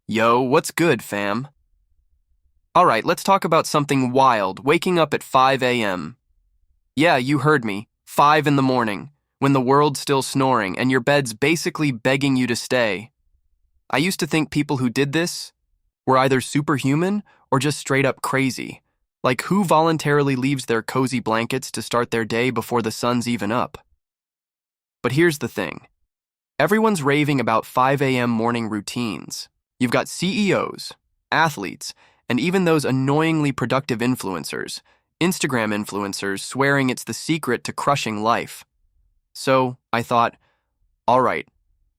Yo, what's good, fam? Alright, let's talk about something wild, waking up at 5 a.m. Yeah, you heard me. 5 in the morning, when the world's still snoring and your bed's basically begging you to stay. I used to think people who did this were either superhuman or just straight up crazy. Like, who voluntarily leaves their cozy blankets to start their day before the sun's even up? But here's the thing. Everyone's raving about 5 a.m. morning routines. You've got CEOs, athletes, and even those annoyingly productive influencers, Instagram influencers, swearing it's the secret to crushing life. So I thought, all right,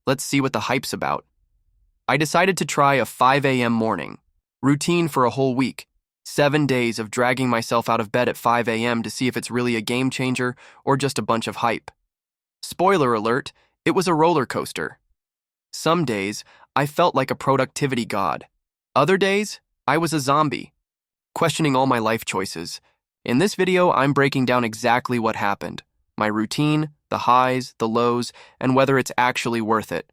let's see what the hype's about. I decided to try a 5 a.m. morning routine for a whole week, 7 days of dragging myself out of bed at 5 a.m. to see if it's really a game changer or just a bunch of hype. Spoiler alert, it was a roller coaster. Some days, I felt like a productivity god. Other days, I was a zombie, questioning all my life choices. In this video, I'm breaking down exactly what happened, my routine, the highs, the lows, and whether it's actually worth it.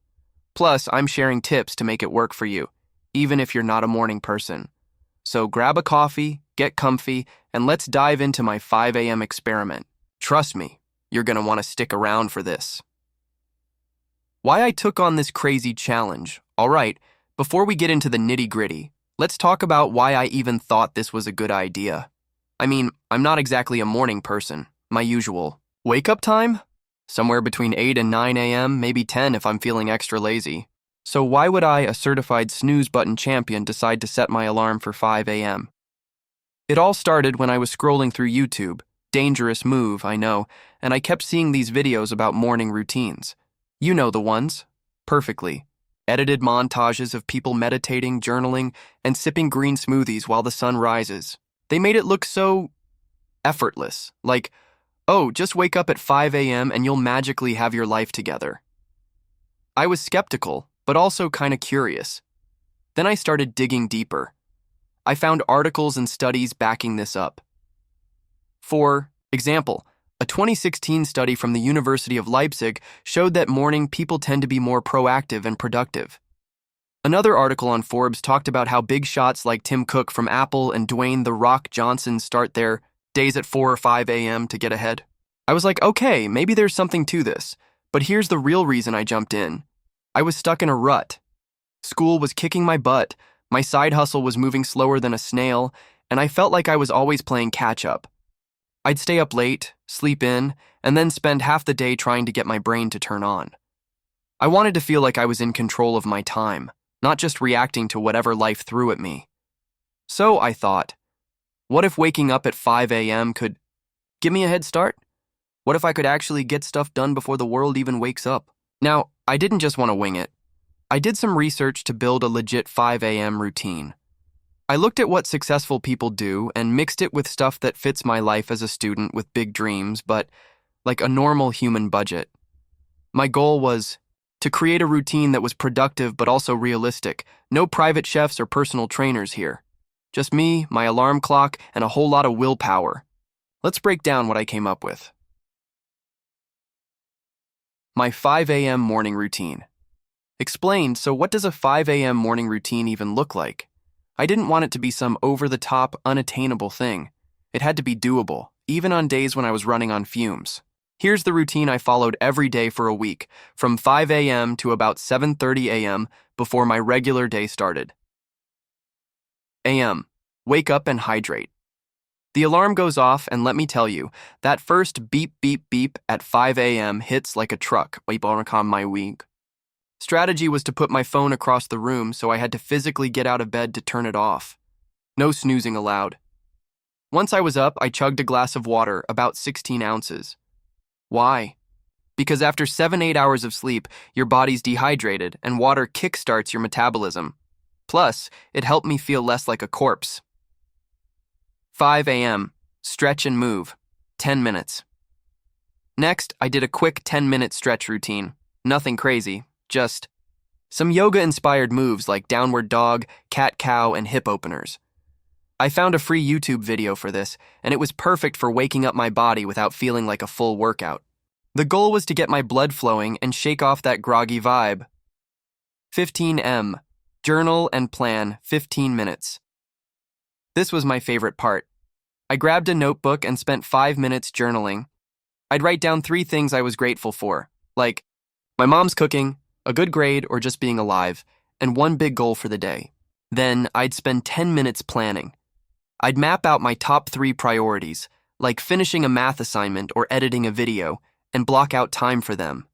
Plus, I'm sharing tips to make it work for you, even if you're not a morning person. So grab a coffee, get comfy, and let's dive into my 5 a.m. experiment. Trust me, you're going to want to stick around for this. Why I took on this crazy challenge. All right, before we get into the nitty-gritty, let's talk about why I even thought this was a good idea. I mean, I'm not exactly a morning person, my usual wake-up time? Somewhere between 8 and 9 a.m., maybe 10 if I'm feeling extra lazy. So why would I, a certified snooze button champion, decide to set my alarm for 5 a.m.? It all started when I was scrolling through YouTube. Dangerous move, I know, and I kept seeing these videos about morning routines. You know the ones, perfectly. Edited montages of people meditating, journaling, and sipping green smoothies while the sun rises. They made it look so effortless, like, oh, just wake up at 5 a.m. and you'll magically have your life together. I was skeptical, but also kind of curious. Then I started digging deeper. I found articles and studies backing this up. For example, a 2016 study from the University of Leipzig showed that morning people tend to be more proactive and productive. Another article on Forbes talked about how big shots like Tim Cook from Apple and Dwayne "The Rock" Johnson start their days at 4 or 5 a.m. to get ahead. I was like, okay, maybe there's something to this. But here's the real reason I jumped in. I was stuck in a rut. School was kicking my butt, my side hustle was moving slower than a snail, and I felt like I was always playing catch-up. I'd stay up late, sleep in, and then spend half the day trying to get my brain to turn on. I wanted to feel like I was in control of my time, not just reacting to whatever life threw at me. So I thought, what if waking up at 5 a.m. could give me a head start? What if I could actually get stuff done before the world even wakes up? Now, I didn't just want to wing it. I did some research to build a legit 5 a.m. routine. I looked at what successful people do and mixed it with stuff that fits my life as a student with big dreams, but like a normal human budget. My goal was to create a routine that was productive but also realistic. No private chefs or personal trainers here. Just me, my alarm clock, and a whole lot of willpower. Let's break down what I came up with. My 5 a.m. morning routine. Explained, so what does a 5 a.m. morning routine even look like? I didn't want it to be some over-the-top, unattainable thing. It had to be doable, even on days when I was running on fumes. Here's the routine I followed every day for a week, from 5 a.m. to about 7:30 a.m. before my regular day started. A.M. Wake up and hydrate. The alarm goes off, and let me tell you, that first beep, beep, beep at 5 a.m. hits like a truck. My week. Strategy was to put my phone across the room, so I had to physically get out of bed to turn it off. No snoozing allowed. Once I was up, I chugged a glass of water, about 16 ounces. Why? Because after 7-8 hours of sleep, your body's dehydrated, and water kickstarts your metabolism. Plus, it helped me feel less like a corpse. 5 a.m. Stretch and move. 10 minutes. Next, I did a quick 10-minute stretch routine. Nothing crazy. Just some yoga-inspired moves like downward dog, cat-cow, and hip openers. I found a free YouTube video for this, and it was perfect for waking up my body without feeling like a full workout. The goal was to get my blood flowing and shake off that groggy vibe. 15 m. Journal and plan 15 minutes. This was my favorite part. I grabbed a notebook and spent 5 minutes journaling. I'd write down 3 things I was grateful for, like my mom's cooking, a good grade, or just being alive, and one big goal for the day. Then I'd spend 10 minutes planning. I'd map out my top 3 priorities, like finishing a math assignment or editing a video, and block out time for them.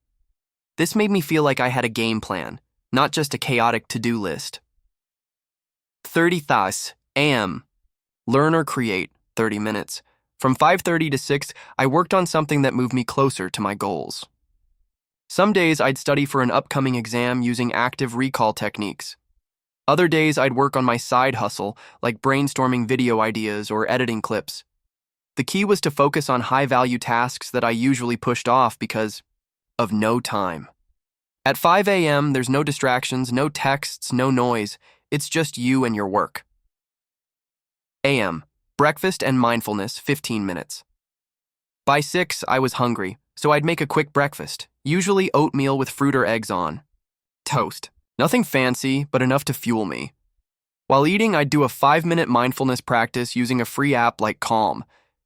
This made me feel like I had a game plan, not just a chaotic to-do list. 30 a.m. Learn or create, 30 minutes. From 5:30 to 6, I worked on something that moved me closer to my goals. Some days I'd study for an upcoming exam using active recall techniques. Other days I'd work on my side hustle, like brainstorming video ideas or editing clips. The key was to focus on high-value tasks that I usually pushed off because of no time. At 5 a.m., there's no distractions, no texts, no noise. It's just you and your work. a.m. Breakfast and mindfulness, 15 minutes. By 6, I was hungry, so I'd make a quick breakfast, usually oatmeal with fruit or eggs on. Toast. Nothing fancy, but enough to fuel me. While eating, I'd do a 5-minute mindfulness practice using a free app like Calm.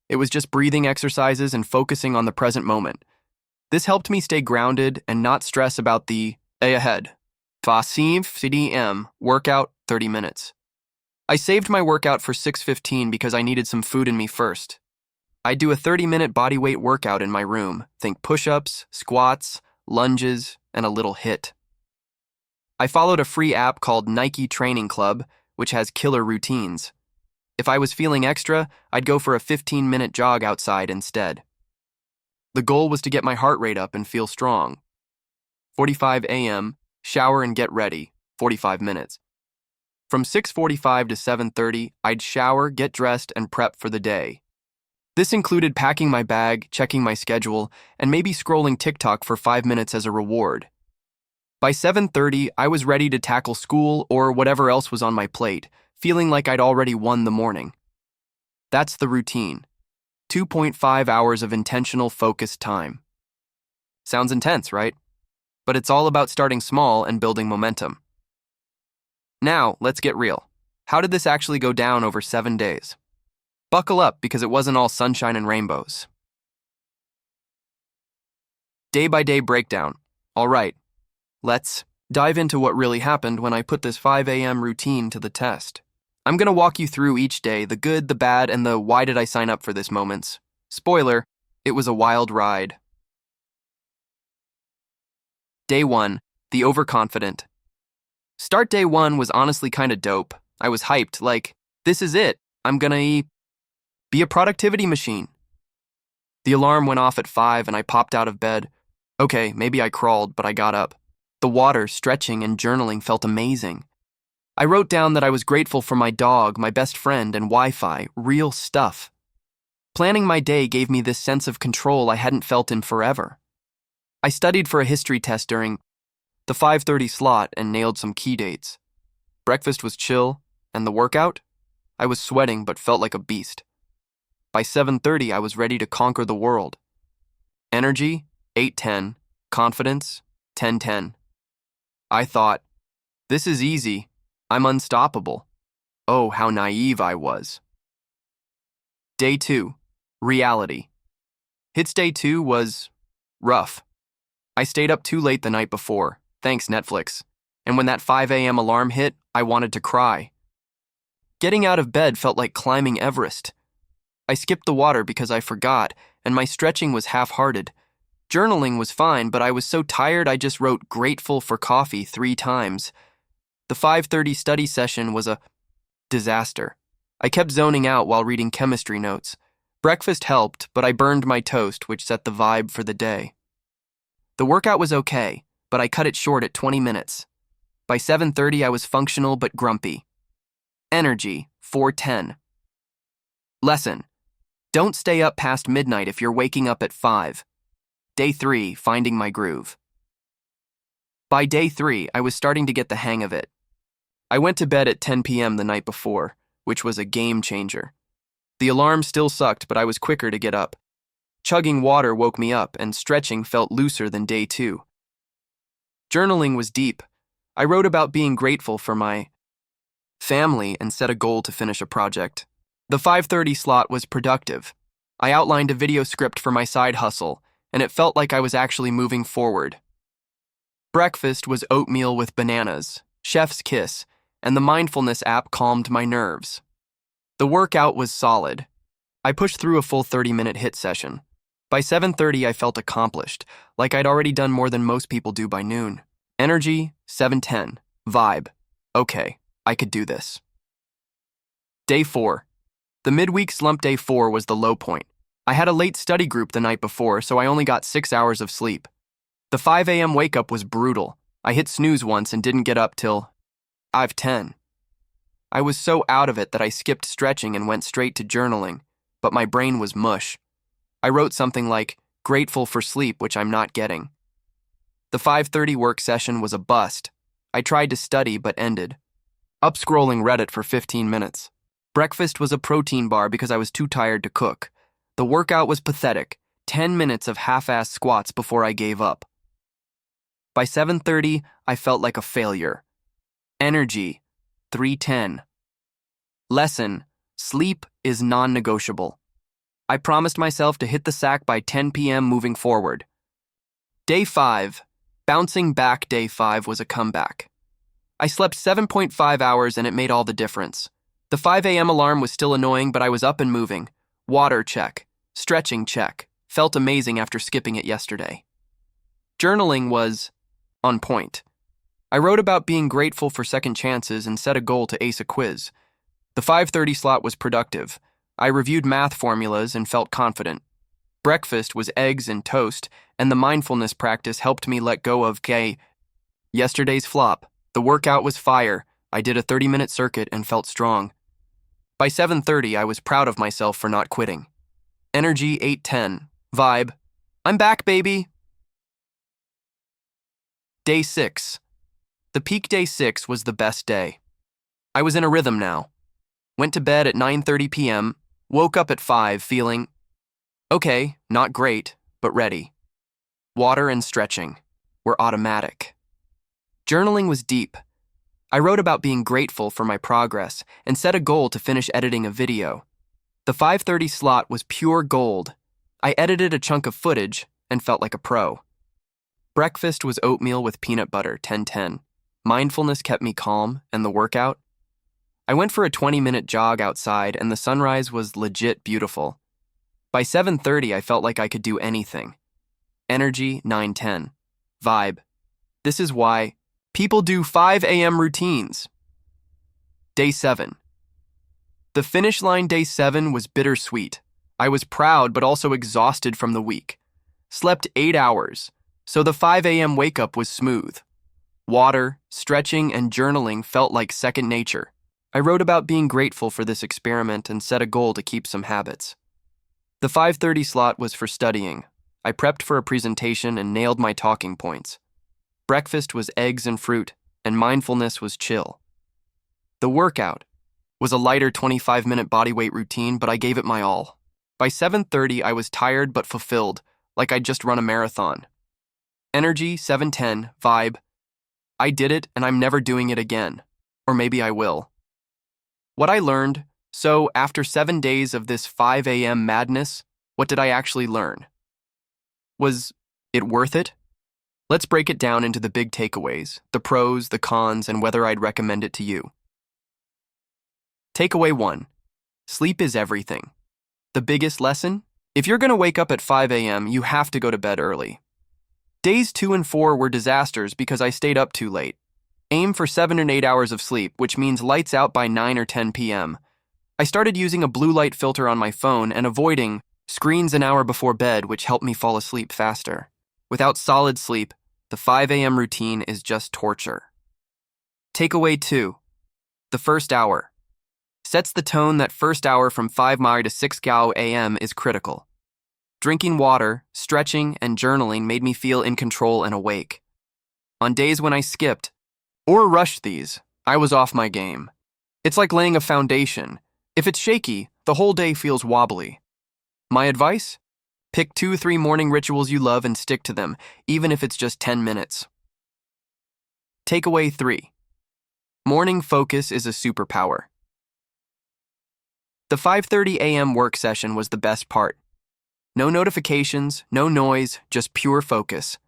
It was just breathing exercises and focusing on the present moment. This helped me stay grounded and not stress about the day ahead. 5 a.m. Workout, 30 minutes. I saved my workout for 6:15 because I needed some food in me first. I'd do a 30-minute bodyweight workout in my room. Think push-ups, squats, lunges, and a little HIIT. I followed a free app called Nike Training Club, which has killer routines. If I was feeling extra, I'd go for a 15-minute jog outside instead. The goal was to get my heart rate up and feel strong. 45 a.m., shower and get ready, 45 minutes. From 6:45 to 7:30, I'd shower, get dressed, and prep for the day. This included packing my bag, checking my schedule, and maybe scrolling TikTok for 5 minutes as a reward. By 7:30, I was ready to tackle school or whatever else was on my plate, feeling like I'd already won the morning. That's the routine. 2.5 hours of intentional, focused time. Sounds intense, right? But it's all about starting small and building momentum. Now, let's get real. How did this actually go down over 7 days? Buckle up, because it wasn't all sunshine and rainbows. Day-by-day breakdown. All right, let's dive into what really happened when I put this 5 a.m. routine to the test. I'm going to walk you through each day, the good, the bad, and the why did I sign up for this moments. Spoiler, it was a wild ride. Day 1, the overconfident. Start day 1 was honestly kinda dope. I was hyped, like, this is it. I'm gonna be a productivity machine. The alarm went off at 5 and I popped out of bed. Okay, maybe I crawled, but I got up. The water, stretching, and journaling felt amazing. I wrote down that I was grateful for my dog, my best friend, and Wi-Fi, real stuff. Planning my day gave me this sense of control I hadn't felt in forever. I studied for a history test during the 5:30 slot and nailed some key dates. Breakfast was chill, and the workout? I was sweating but felt like a beast. By 7:30, I was ready to conquer the world. Energy, 8:10. Confidence, 10:10. I thought, this is easy. I'm unstoppable. Oh, how naive I was. Day 2, reality. HIIT's day 2 was rough. I stayed up too late the night before. Thanks, Netflix. And when that 5 a.m. alarm hit, I wanted to cry. Getting out of bed felt like climbing Everest. I skipped the water because I forgot, and my stretching was half-hearted. Journaling was fine, but I was so tired I just wrote grateful for coffee 3 times. The 5:30 study session was a disaster. I kept zoning out while reading chemistry notes. Breakfast helped, but I burned my toast, which set the vibe for the day. The workout was okay, but I cut it short at 20 minutes. By 7:30, I was functional but grumpy. Energy, 4:10. Lesson: don't stay up past midnight if you're waking up at 5. Day 3, finding my groove. By day 3, I was starting to get the hang of it. I went to bed at 10 p.m. the night before, which was a game changer. The alarm still sucked, but I was quicker to get up. Chugging water woke me up, and stretching felt looser than day 2. Journaling was deep. I wrote about being grateful for my family and set a goal to finish a project. The 5:30 slot was productive. I outlined a video script for my side hustle, and it felt like I was actually moving forward. Breakfast was oatmeal with bananas, chef's kiss, and the mindfulness app calmed my nerves. The workout was solid. I pushed through a full 30-minute HIIT session. By 7:30, I felt accomplished, like I'd already done more than most people do by noon. Energy, 7:10. Vibe, okay, I could do this. Day 4. The midweek slump day 4 was the low point. I had a late study group the night before, so I only got 6 hours of sleep. The 5 a.m. wake-up was brutal. I hit snooze once and didn't get up till 5:10. I was so out of it that I skipped stretching and went straight to journaling, but my brain was mush. I wrote something like, grateful for sleep, which I'm not getting. The 5:30 work session was a bust. I tried to study but ended up scrolling Reddit for 15 minutes. Breakfast was a protein bar because I was too tired to cook. The workout was pathetic, 10 minutes of half-assed squats before I gave up. By 7:30, I felt like a failure. Energy, 3:10. Lesson, sleep is non-negotiable. I promised myself to hit the sack by 10 p.m. moving forward. Day 5. Bouncing back day 5 was a comeback. I slept 7.5 hours and it made all the difference. The 5 a.m. alarm was still annoying, but I was up and moving. Water check. Stretching check. Felt amazing after skipping it yesterday. Journaling was on point. I wrote about being grateful for second chances and set a goal to ace a quiz. The 5:30 slot was productive. I reviewed math formulas and felt confident. Breakfast was eggs and toast, and the mindfulness practice helped me let go of yesterday's flop. The workout was fire. I did a 30-minute circuit and felt strong. By 7:30, I was proud of myself for not quitting. Energy, 8:10. Vibe, I'm back, baby. Day 6. The peak day 6 was the best day. I was in a rhythm now. Went to bed at 9:30 p.m., woke up at 5 feeling okay, not great, but ready. Water and stretching were automatic. Journaling was deep. I wrote about being grateful for my progress and set a goal to finish editing a video. The 5:30 slot was pure gold. I edited a chunk of footage and felt like a pro. Breakfast was oatmeal with peanut butter, 10:10. Mindfulness kept me calm, and the workout? I went for a 20-minute jog outside, and the sunrise was legit beautiful. By 7:30, I felt like I could do anything. Energy, 9:10. Vibe. This is why people do 5 a.m. routines. Day 7. The finish line day 7 was bittersweet. I was proud but also exhausted from the week. Slept 8 hours, so the 5 a.m. wake-up was smooth. Water, stretching, and journaling felt like second nature. I wrote about being grateful for this experiment and set a goal to keep some habits. The 5:30 slot was for studying. I prepped for a presentation and nailed my talking points. Breakfast was eggs and fruit, and mindfulness was chill. The workout was a lighter 25-minute bodyweight routine, but I gave it my all. By 7:30, I was tired but fulfilled, like I'd just run a marathon. Energy, 7:10. Vibe. I did it, and I'm never doing it again. Or maybe I will. What I learned, so after 7 days of this 5 a.m. madness, what did I actually learn? Was it worth it? Let's break it down into the big takeaways, the pros, the cons, and whether I'd recommend it to you. Takeaway 1. Sleep is everything. The biggest lesson? If you're going to wake up at 5 a.m., you have to go to bed early. Days 2 and 4 were disasters because I stayed up too late. Aim for 7 and 8 hours of sleep, which means lights out by 9 or 10 p.m. I started using a blue light filter on my phone and avoiding screens an hour before bed, which helped me fall asleep faster. Without solid sleep, the 5 a.m. routine is just torture. Takeaway 2. The first hour. Sets the tone that first hour from 5 to 6 a.m. is critical. Drinking water, stretching, and journaling made me feel in control and awake. On days when I skipped or rushed these, I was off my game. It's like laying a foundation. If it's shaky, the whole day feels wobbly. My advice? Pick 2-3 morning rituals you love and stick to them, even if it's just 10 minutes. Takeaway 3. Morning focus is a superpower. The 5:30 a.m. work session was the best part. No notifications, no noise, just pure focus.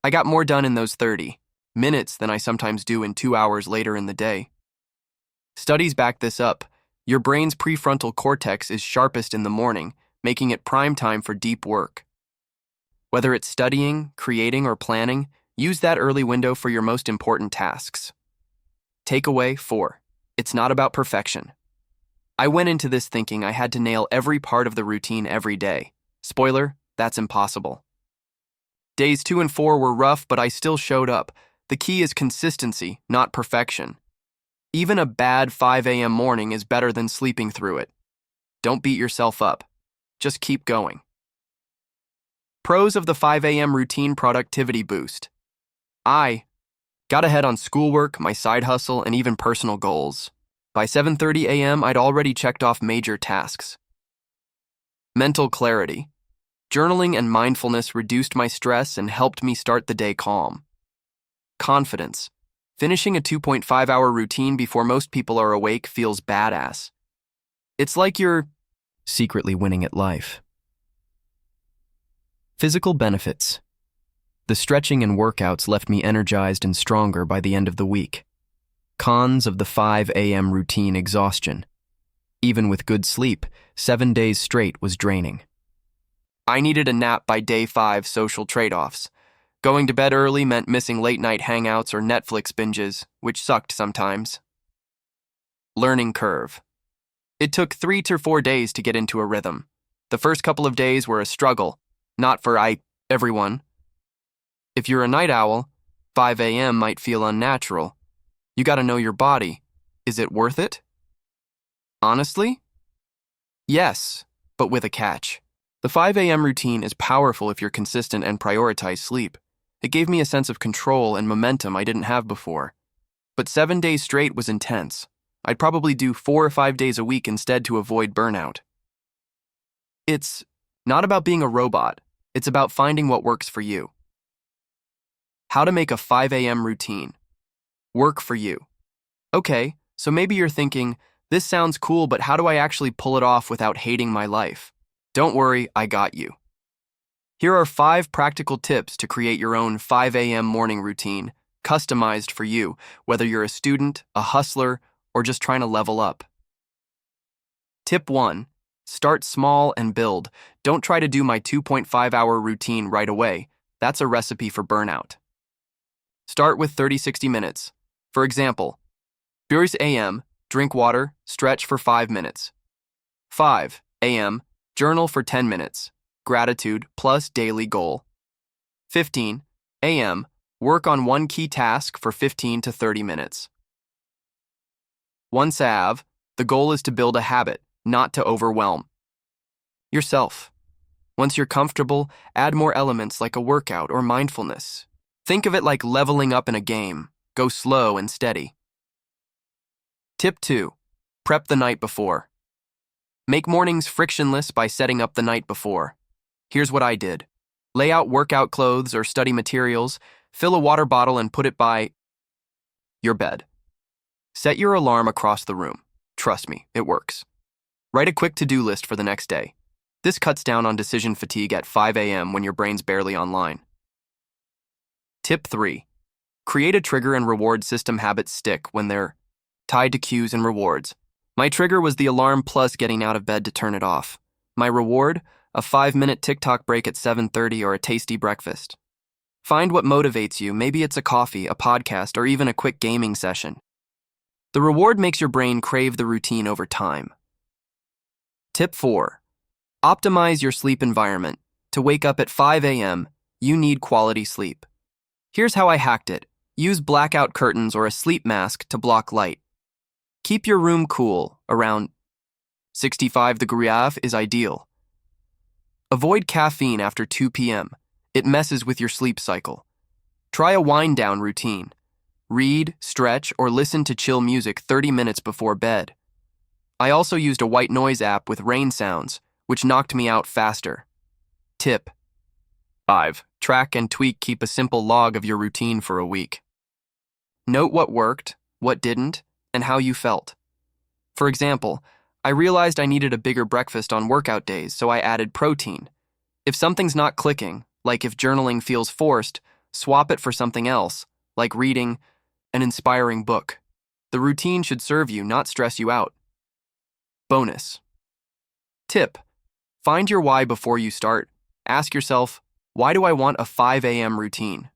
I got more done in those 30 minutes than I sometimes do in 2 hours later in the day. Studies back this up. Your brain's prefrontal cortex is sharpest in the morning, making it prime time for deep work. Whether it's studying, creating, or planning, use that early window for your most important tasks. Takeaway 4. It's not about perfection. I went into this thinking I had to nail every part of the routine every day. Spoiler, that's impossible. Days 2 and 4 were rough, but I still showed up. The key is consistency, not perfection. Even a bad 5 a.m. morning is better than sleeping through it. Don't beat yourself up. Just keep going. Pros of the 5 a.m. routine productivity boost. I got ahead on schoolwork, my side hustle, and even personal goals. By 7:30 a.m., I'd already checked off major tasks. Mental clarity. Journaling and mindfulness reduced my stress and helped me start the day calm. Confidence. Finishing a 2.5-hour routine before most people are awake feels badass. It's like you're secretly winning at life. Physical benefits. The stretching and workouts left me energized and stronger by the end of the week. Cons of the 5 a.m. routine: exhaustion. Even with good sleep, 7 days straight was draining. I needed a nap by day 5. Social trade-offs. Going to bed early meant missing late-night hangouts or Netflix binges, which sucked sometimes. Learning curve. It took 3 to 4 days to get into a rhythm. The first couple of days were a struggle, not for everyone. If you're a night owl, 5 a.m. might feel unnatural. You gotta know your body. Is it worth it? Honestly? Yes, but with a catch. The 5 a.m. routine is powerful if you're consistent and prioritize sleep. It gave me a sense of control and momentum I didn't have before. But 7 days straight was intense. I'd probably do 4 or 5 days a week instead to avoid burnout. It's not about being a robot. It's about finding what works for you. How to make a 5 a.m. routine work for you. Okay, so maybe you're thinking, this sounds cool, but how do I actually pull it off without hating my life? Don't worry, I got you. Here are 5 practical tips to create your own 5 a.m. morning routine, customized for you, whether you're a student, a hustler, or just trying to level up. Tip 1. Start small and build. Don't try to do my 2.5-hour routine right away. That's a recipe for burnout. Start with 30-60 minutes. For example, 4 a.m., drink water, stretch for 5 minutes. 5 a.m., journal for 10 minutes. Gratitude plus daily goal. 15 a.m., work on one key task for 15 to 30 minutes. Once the goal is to build a habit, not to overwhelm yourself. Once you're comfortable, add more elements like a workout or mindfulness. Think of it like leveling up in a game. Go slow and steady. Tip 2. Prep the night before. Make mornings frictionless by setting up the night before. Here's what I did. Lay out workout clothes or study materials, fill a water bottle and put it by your bed. Set your alarm across the room. Trust me, it works. Write a quick to-do list for the next day. This cuts down on decision fatigue at 5 a.m. when your brain's barely online. Tip 3. Create a trigger and reward system. Habits stick when they're tied to cues and rewards. My trigger was the alarm plus getting out of bed to turn it off. My reward? A 5-minute TikTok break at 7:30 or a tasty breakfast. Find what motivates you. Maybe it's a coffee, a podcast, or even a quick gaming session. The reward makes your brain crave the routine over time. Tip 4. Optimize your sleep environment. To wake up at 5 a.m., you need quality sleep. Here's how I hacked it. Use blackout curtains or a sleep mask to block light. Keep your room cool. Around 65 degrees is ideal. Avoid caffeine after 2 p.m. It messes with your sleep cycle. Try a wind-down routine. Read, stretch, or listen to chill music 30 minutes before bed. I also used a white noise app with rain sounds, which knocked me out faster. Tip 5. Track and tweak. Keep a simple log of your routine for a week. Note what worked, what didn't, and how you felt. For example, I realized I needed a bigger breakfast on workout days, so I added protein. If something's not clicking, like if journaling feels forced, swap it for something else, like reading an inspiring book. The routine should serve you, not stress you out. Bonus tip: find your why before you start. Ask yourself, why do I want a 5 a.m. routine?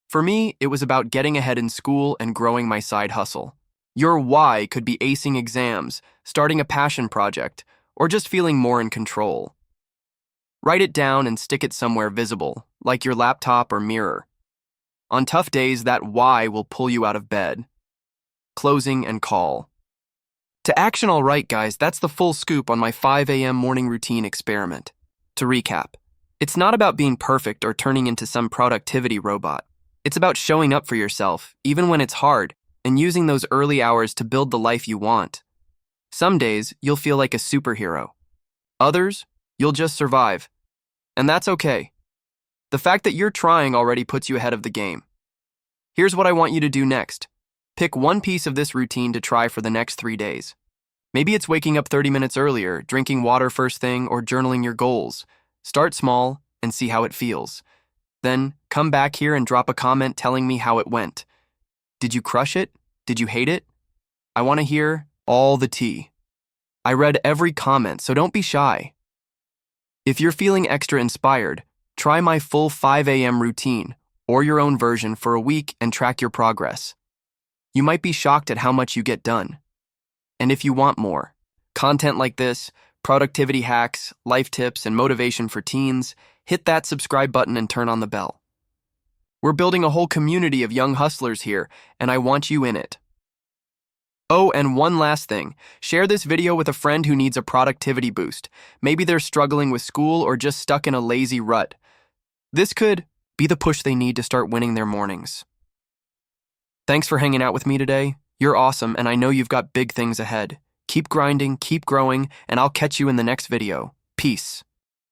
For me, it was about getting ahead in school and growing my side hustle. Your why could be acing exams, starting a passion project, or just feeling more in control. Write it down and stick it somewhere visible, like your laptop or mirror. On tough days, that why will pull you out of bed. Closing and call. To action all right, guys, that's the full scoop on my 5 a.m. morning routine experiment. To recap, it's not about being perfect or turning into some productivity robot. It's about showing up for yourself, even when it's hard, and using those early hours to build the life you want. Some days, you'll feel like a superhero. Others, you'll just survive. And that's okay. The fact that you're trying already puts you ahead of the game. Here's what I want you to do next. Pick one piece of this routine to try for the next 3 days. Maybe it's waking up 30 minutes earlier, drinking water first thing, or journaling your goals. Start small and see how it feels. Then, come back here and drop a comment telling me how it went. Did you crush it? Did you hate it? I want to hear all the tea. I read every comment, so don't be shy. If you're feeling extra inspired, try my full 5 a.m. routine or your own version for a week and track your progress. You might be shocked at how much you get done. And if you want more content like this, productivity hacks, life tips, and motivation for teens, hit that subscribe button and turn on the bell. We're building a whole community of young hustlers here, and I want you in it. Oh, and one last thing. Share this video with a friend who needs a productivity boost. Maybe they're struggling with school or just stuck in a lazy rut. This could be the push they need to start winning their mornings. Thanks for hanging out with me today. You're awesome, and I know you've got big things ahead. Keep grinding, keep growing, and I'll catch you in the next video. Peace.